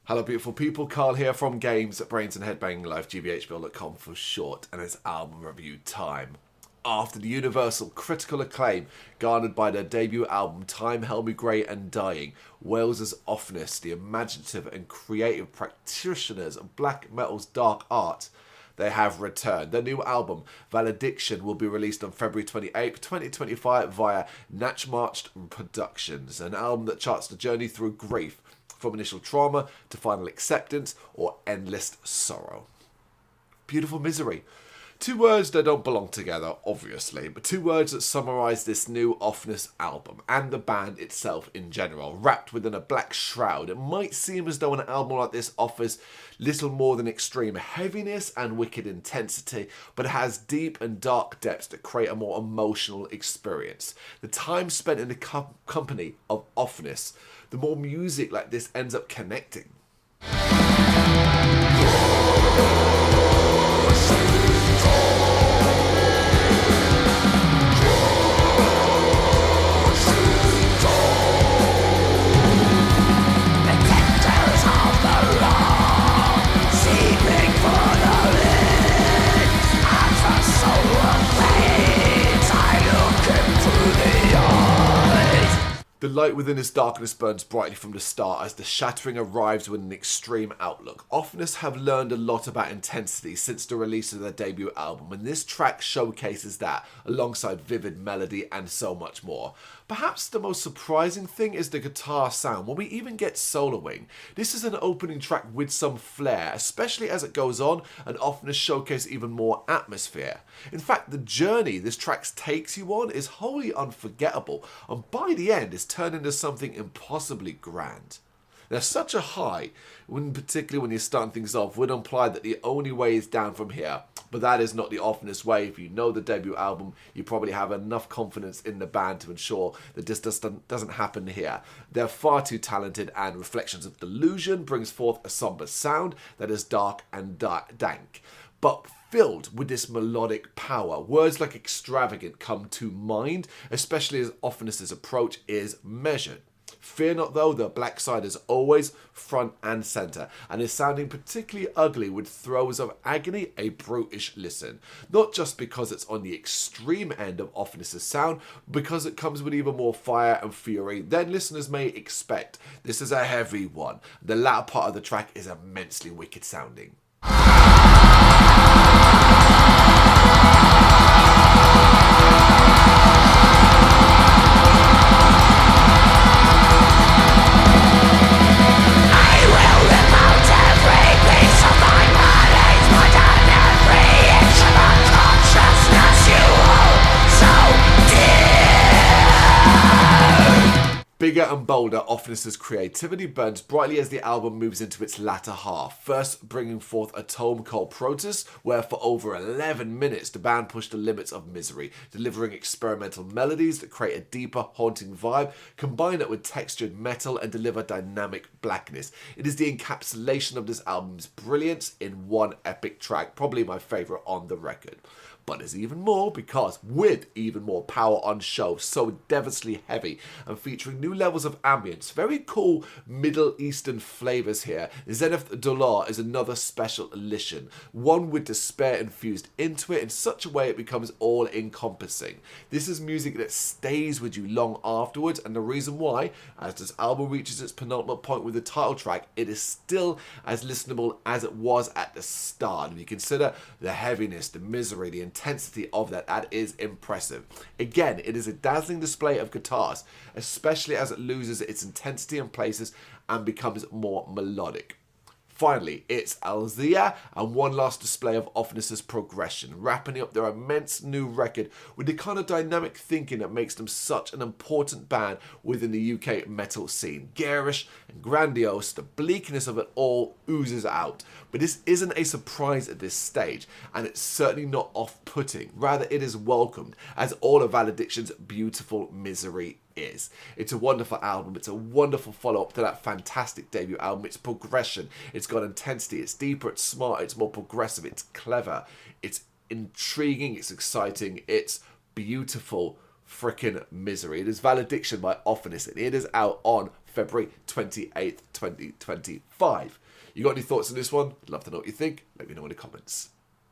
Hello beautiful people, Carl here from Brrraaains A Head-Banging Life, gbhblofficial for short, and it's album review time. After the universal critical acclaim garnered by their debut album Time Held Me Grey and Dying, Wales's Ofnus, the imaginative and creative practitioners of black metal's dark art, they have returned. Their new album, Valediction, will be released on February 28, 2025 via Naturmacht Productions, an album that charts the journey through grief, from initial trauma to final acceptance or endless sorrow. Beautiful misery. Two words that don't belong together, obviously, but two words that summarise this new Ofnus album and the band itself in general. Wrapped within a black shroud, it might seem as though an album like this offers little more than extreme heaviness and wicked intensity, but it has deep and dark depths that create a more emotional experience. The time spent in the company of Ofnus, the more music like this ends up connecting. The light within his darkness burns brightly from the start as the shattering arrives with an extreme outlook. Ofnus have learned a lot about intensity since the release of their debut album, and this track showcases that, alongside vivid melody and so much more. Perhaps the most surprising thing is the guitar sound, when we even get soloing. This is an opening track with some flair, especially as it goes on, and Ofnus showcase even more atmosphere. In fact, the journey this track takes you on is wholly unforgettable, and by the end is turned into something impossibly grand. There's such a high, particularly when you're starting things off, would imply that the only way is down from here. But that is not the Ofnus way. If you know the debut album, you probably have enough confidence in the band to ensure that this doesn't happen here. They're far too talented, and Reflections of Delusion brings forth a somber sound that is dark and dank, but filled with this melodic power. Words like extravagant come to mind, especially as Ofnus' approach is measured. Fear not though, the black side is always front and centre, and is sounding particularly ugly with throes of agony, a brutish listen. Not just because it's on the extreme end of Ofnus' sound, because it comes with even more fire and fury than listeners may expect. This is a heavy one. The latter part of the track is immensely wicked sounding. Bigger and bolder, Ofnus' creativity burns brightly as the album moves into its latter half, first bringing forth a tome called Protest, where for over 11 minutes the band pushed the limits of misery, delivering experimental melodies that create a deeper, haunting vibe, combine it with textured metal and deliver dynamic blackness. It is the encapsulation of this album's brilliance in one epic track, probably my favourite on the record. But there's even more, because with even more power on show, so devastatingly heavy and featuring new levels of ambience, very cool Middle Eastern flavours here, Zenith Dollar is another special addition, one with despair infused into it in such a way it becomes all-encompassing. This is music that stays with you long afterwards, and the reason why, as this album reaches its penultimate point with the title track, it is still as listenable as it was at the start. If you consider the heaviness, the misery, the intensity of that is impressive. Again, it is a dazzling display of guitars, especially as it loses its intensity in places and becomes more melodic. Finally, it's Alzia, and one last display of Ofnus' progression, wrapping up their immense new record with the kind of dynamic thinking that makes them such an important band within the UK metal scene. Garish and grandiose, the bleakness of it all oozes out. But this isn't a surprise at this stage, and it's certainly not off-putting. Rather, it is welcomed, as all of Valediction's beautiful misery is. It's a wonderful album. It's a wonderful follow-up to that fantastic debut album. It's progression. It's got intensity. It's deeper. It's smart. It's more progressive. It's clever. It's intriguing. It's exciting. It's beautiful frickin' misery. It is Valediction by Ofnus, and it is out on February 28th, 2025. You got any thoughts on this one? I'd love to know what you think. Let me know in the comments.